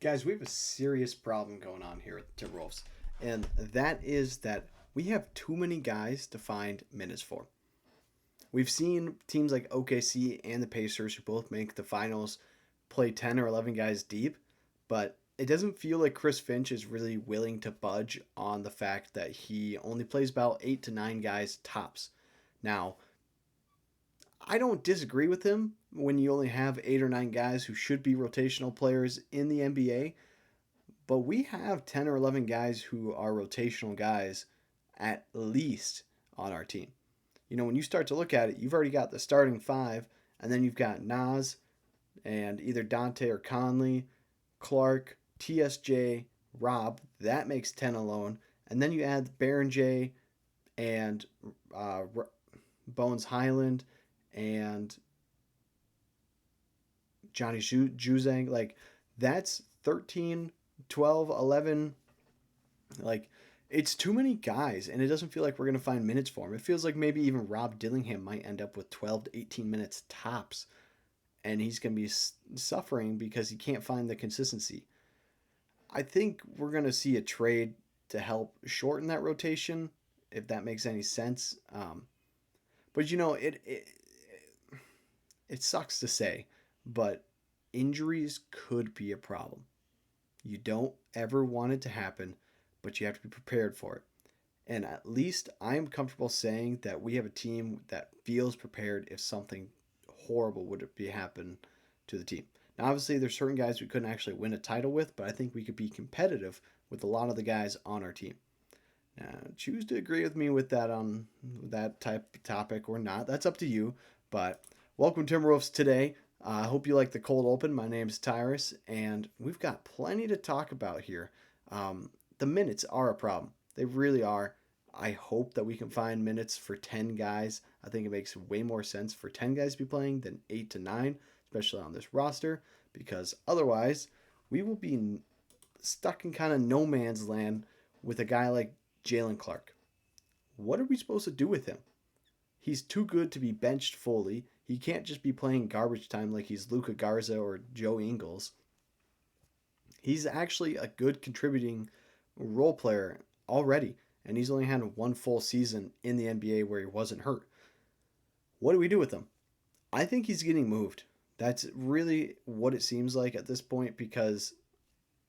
Guys, we have a serious problem going on here at the Timberwolves, and that is that we have too many guys to find minutes for. We've seen teams like OKC and the Pacers, who both make the finals, play 10 or 11 guys deep, but it doesn't feel like Chris Finch is really willing to budge on the fact that he only plays about 8 to 9 guys tops. Now, I don't disagree with him when you only have 8 or 9 guys who should be rotational players in the NBA, but we have 10 or 11 guys who are rotational guys at least on our team. When you start to look at it, you've already got the starting five, and then you've got Nas and either Dante or Conley, Clark, TSJ, Rob. That makes 10 alone. And then you add Baron J and uh, Bones Highland and Johnny Juzang. Like, that's 13, 12, 11. Like, it's too many guys, and it doesn't feel like we're going to find minutes for him. It feels like maybe even Rob Dillingham might end up with 12 to 18 minutes tops, and he's going to be suffering because he can't find the consistency. I think we're going to see a trade to help shorten that rotation, if that makes any sense. But it sucks to say, but injuries could be a problem. You don't ever want it to happen, but you have to be prepared for it. And at least I am comfortable saying that we have a team that feels prepared if something horrible would be happen to the team. Now, obviously, there's certain guys we couldn't actually win a title with, but I think we could be competitive with a lot of the guys on our team. Now, choose to agree with me with that on that type of topic or not. That's up to you. But welcome Timberwolves today. I hope you like the cold open. My name is Tyrus, and we've got plenty to talk about here. The minutes are a problem. They really are. I hope that we can find minutes for 10 guys. I think it makes way more sense for 10 guys to be playing than 8 to 9, especially on this roster, because otherwise we will be stuck in kind of no man's land with a guy like Jalen Clark. What are we supposed to do with him? He's too good to be benched fully. He can't just be playing garbage time like he's Luka Garza or Joe Ingles. He's actually a good contributing role player already, and he's only had one full season in the NBA where he wasn't hurt. What do we do with him? I think he's getting moved. That's really what it seems like at this point because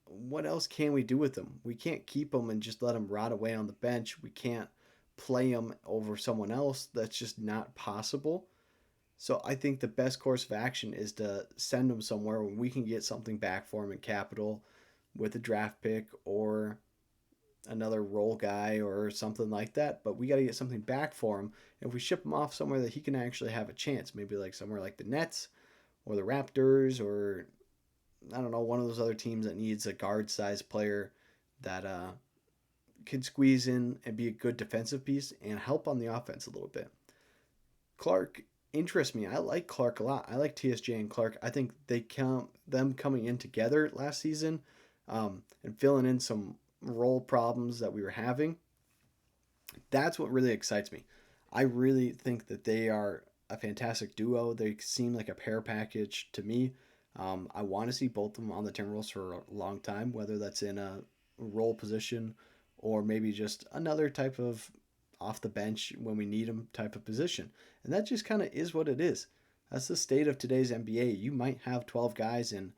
what else can we do with him? We can't keep him and just let him rot away on the bench. We can't play him over someone else. That's just not possible. So I think the best course of action is to send him somewhere where we can get something back for him in capital with a draft pick or another role guy or something like that. But we got to get something back for him. If we ship him off somewhere that he can actually have a chance, maybe like somewhere like the Nets or the Raptors or I don't know, one of those other teams that needs a guard size player that can squeeze in and be a good defensive piece and help on the offense a little bit. Clark interests me. I like Clark a lot. I like TSJ and Clark. I think them coming in together last season and filling in some role problems that we were having. That's what really excites me. I really think that they are a fantastic duo. They seem like a pair package to me. I want to see both of them on the Timberwolves for a long time, whether that's in a role position or maybe just another type of off the bench when we need them type of position. And that just kind of is what it is. That's the state of today's NBA. You might have 12 guys and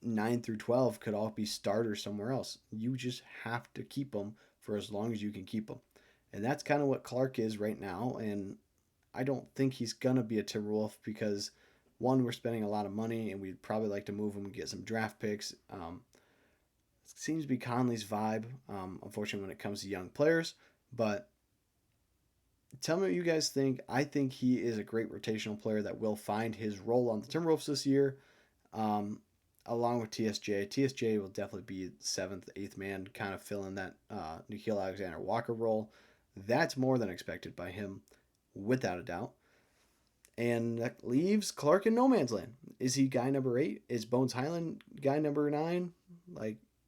9 through 12 could all be starters somewhere else. You just have to keep them for as long as you can keep them. And that's kind of what Clark is right now. And I don't think he's going to be a Timberwolf because, one, we're spending a lot of money and we'd probably like to move him and get some draft picks. Seems to be Conley's vibe, unfortunately, when it comes to young players. But tell me what you guys think. I think he is a great rotational player that will find his role on the Timberwolves this year, along with TSJ. TSJ will definitely be seventh, eighth man, kind of filling that Nikhil Alexander Walker role. That's more than expected by him, without a doubt. And that leaves Clark in no man's land. Is he guy number 8? Is Bones Highland guy number 9?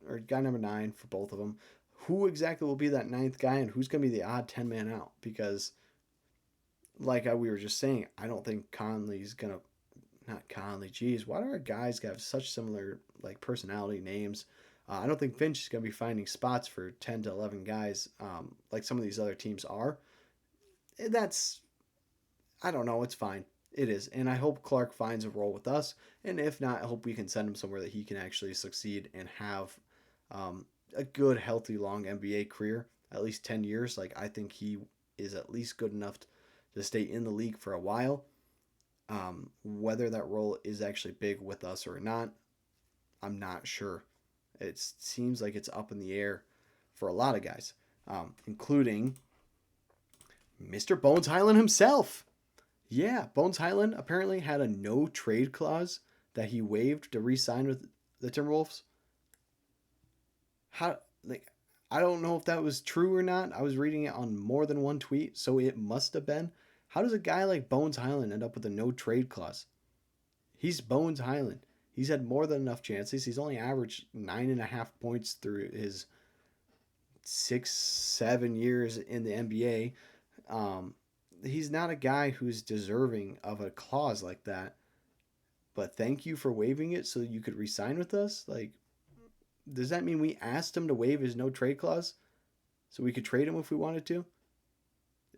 Or guy number 9 for both of them. Who exactly will be that ninth guy and who's going to be the odd 10 man out? Because, like we were just saying, I don't think Conley's going to not Conley. Geez, why do our guys have such similar like personality names? I don't think Finch is going to be finding spots for 10 to 11 guys like some of these other teams are. That's, I don't know, it's fine. It is. And I hope Clark finds a role with us. And if not, I hope we can send him somewhere that he can actually succeed and have a good, healthy, long NBA career, at least 10 years. Like, I think he is at least good enough to stay in the league for a while. Whether that role is actually big with us or not, I'm not sure. It seems like it's up in the air for a lot of guys, including Mr. Bones Highland himself. Yeah, Bones Highland apparently had a no trade clause that he waived to re-sign with the Timberwolves. How, like, I don't know if that was true or not. I was reading it on more than one tweet, so it must have been. How does a guy like Bones Highland end up with a no trade clause? He's Bones Highland. He's had more than enough chances. He's only averaged 9.5 points through his 6, 7 years in the NBA. He's not a guy who's deserving of a clause like that. But thank you for waiving it so you could resign with us. Like, does that mean we asked him to waive his no trade clause so we could trade him if we wanted to?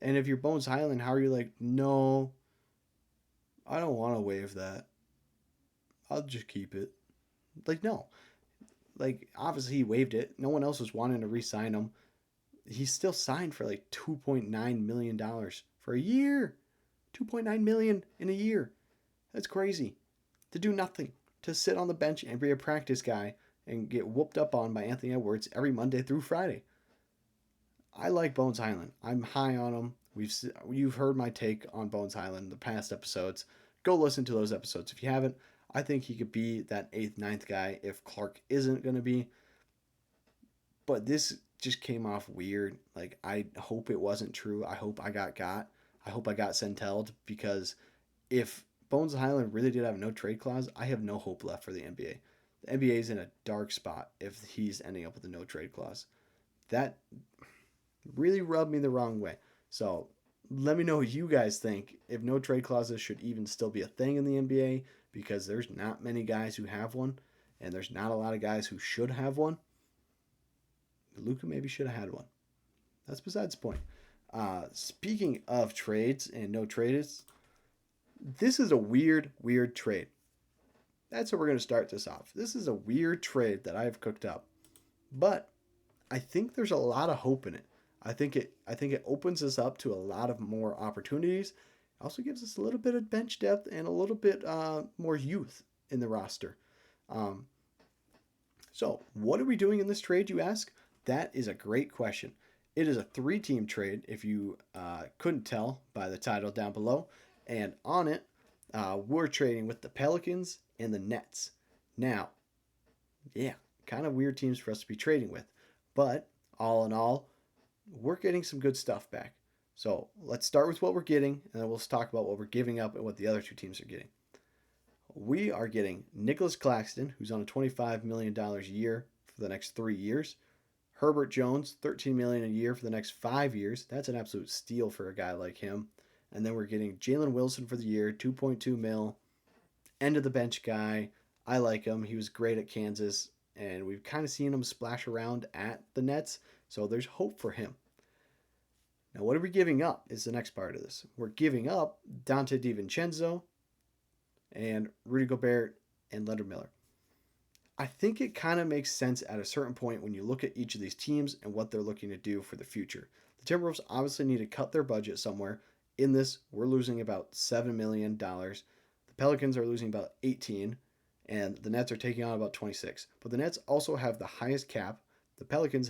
And if you're Bones Highland, how are you like, no, I don't want to waive that. I'll just keep it. Like, no. Like, obviously he waived it. No one else was wanting to re-sign him. He's still signed for like $2.9 million for a year. 2.9 million in a year. That's crazy. To do nothing. To sit on the bench and be a practice guy and get whooped up on by Anthony Edwards every Monday through Friday. I like Bones Highland. I'm high on him. You've heard my take on Bones Highland in the past episodes. Go listen to those episodes if you haven't. I think he could be that 8th, 9th guy if Clark isn't going to be. But this just came off weird. Like, I hope it wasn't true. I hope I got. I hope I got senteled, because if Bones Highland really did have no trade clause, I have no hope left for the NBA. The NBA is in a dark spot if he's ending up with a no trade clause. That really rubbed me the wrong way. So let me know what you guys think, if no trade clauses should even still be a thing in the NBA, because there's not many guys who have one, and there's not a lot of guys who should have one. Luka maybe should have had one. That's besides the point. Speaking of trades and no trades, this is a weird, weird trade. That's how we're going to start this off. This is a weird trade that I've cooked up, but I think there's a lot of hope in it. I think it opens us up to a lot of more opportunities. It also gives us a little bit of bench depth and a little bit more youth in the roster. So what are we doing in this trade, you ask? That is a great question. It is a 3-team trade, if you couldn't tell by the title down below. And on it, we're trading with the Pelicans and the Nets. Now, yeah, kind of weird teams for us to be trading with. But all in all, we're getting some good stuff back. So let's start with what we're getting, and then we'll talk about what we're giving up and what the other 2 teams are getting. We are getting Nicholas Claxton, who's on a $25 million a year for the next 3 years. Herbert Jones, $13 million a year for the next 5 years. That's an absolute steal for a guy like him. And then we're getting Jalen Wilson for the year, $2.2 million. End of the bench guy. I like him. He was great at Kansas, and we've kind of seen him splash around at the Nets, so there's hope for him. Now, what are we giving up is the next part of this. We're giving up Dante DiVincenzo and Rudy Gobert and Leonard Miller. I think it kind of makes sense at a certain point when you look at each of these teams and what they're looking to do for the future. The Timberwolves obviously need to cut their budget somewhere. In this, we're losing about $7 million. The Pelicans are losing about 18, and the Nets are taking on about 26. But the Nets also have the highest cap. The Pelicans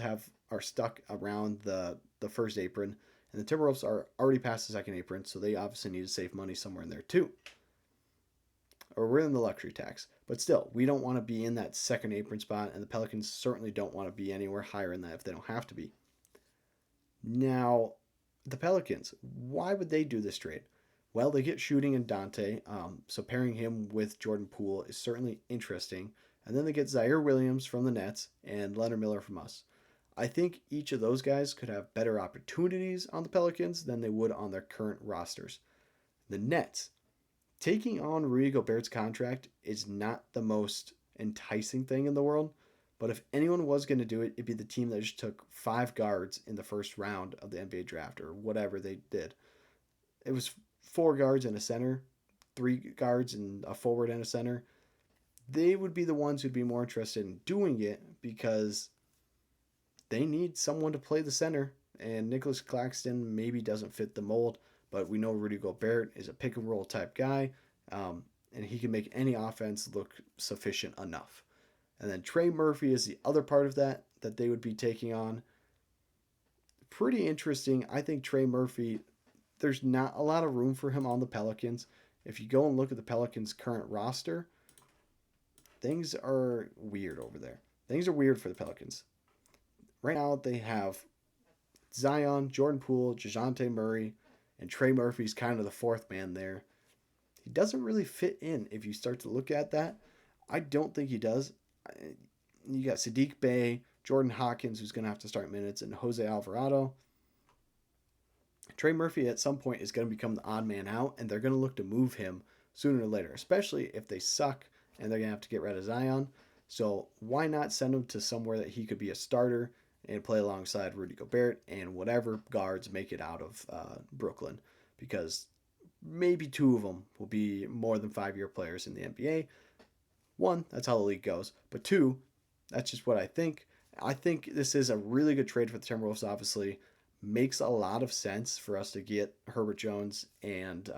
are stuck around the first apron, and the Timberwolves are already past the second apron, so they obviously need to save money somewhere in there too. Or we're in the luxury tax. But still, we don't want to be in that second apron spot, and the Pelicans certainly don't want to be anywhere higher in that if they don't have to be. Now, the Pelicans, why would they do this trade? Well, they get shooting in Dante, so pairing him with Jordan Poole is certainly interesting. And then they get Zaire Williams from the Nets and Leonard Miller from us. I think each of those guys could have better opportunities on the Pelicans than they would on their current rosters. The Nets, Taking on Rudy Gobert's contract is not the most enticing thing in the world. But if anyone was going to do it, it'd be the team that just took 5 guards in the first round of the NBA draft or whatever they did. It was 4 guards and a center, 3 guards and a forward and a center. They would be the ones who'd be more interested in doing it because they need someone to play the center. And Nicholas Claxton maybe doesn't fit the mold, but we know Rudy Gobert is a pick and roll type guy, and he can make any offense look sufficient enough. And then Trey Murphy is the other part of that they would be taking on. Pretty interesting. I think Trey Murphy, there's not a lot of room for him on the Pelicans. If you go and look at the Pelicans' current roster, things are weird over there. Things are weird for the Pelicans. Right now, they have Zion, Jordan Poole, DeJounte Murray, and Trey Murphy's kind of the fourth man there. He doesn't really fit in if you start to look at that. I don't think he does. You got Sadiq Bey, Jordan Hawkins, who's going to have to start minutes, and Jose Alvarado. Trey Murphy at some point is going to become the odd man out, and they're going to look to move him sooner or later, especially if they suck and they're going to have to get rid of Zion. So why not send him to somewhere that he could be a starter and play alongside Rudy Gobert and whatever guards make it out of Brooklyn? Because maybe 2 of them will be more than 5-year players in the NBA. 1, that's how the league goes. But 2, that's just what I think. I think this is a really good trade for the Timberwolves, obviously. Makes a lot of sense for us to get Herbert Jones and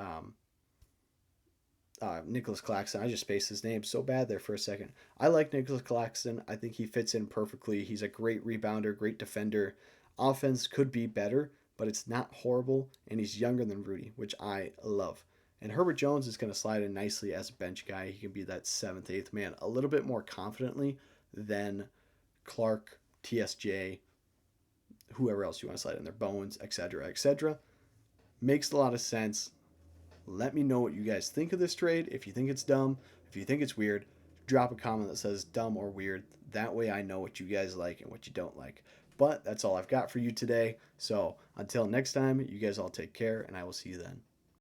Nicholas Claxton. I just spaced his name so bad there for a second. I like Nicholas Claxton. I think he fits in perfectly. He's a great rebounder, great defender. Offense could be better, but it's not horrible, and he's younger than Rudy, which I love. And Herbert Jones is going to slide in nicely as a bench guy. He can be that 7th, 8th man a little bit more confidently than Clark, TSJ, whoever else you want to slide in there, Bones, etc., etc. Makes a lot of sense. Let me know what you guys think of this trade. If you think it's dumb, if you think it's weird, drop a comment that says dumb or weird. That way I know what you guys like and what you don't like. But that's all I've got for you today. So until next time, you guys all take care, and I will see you then.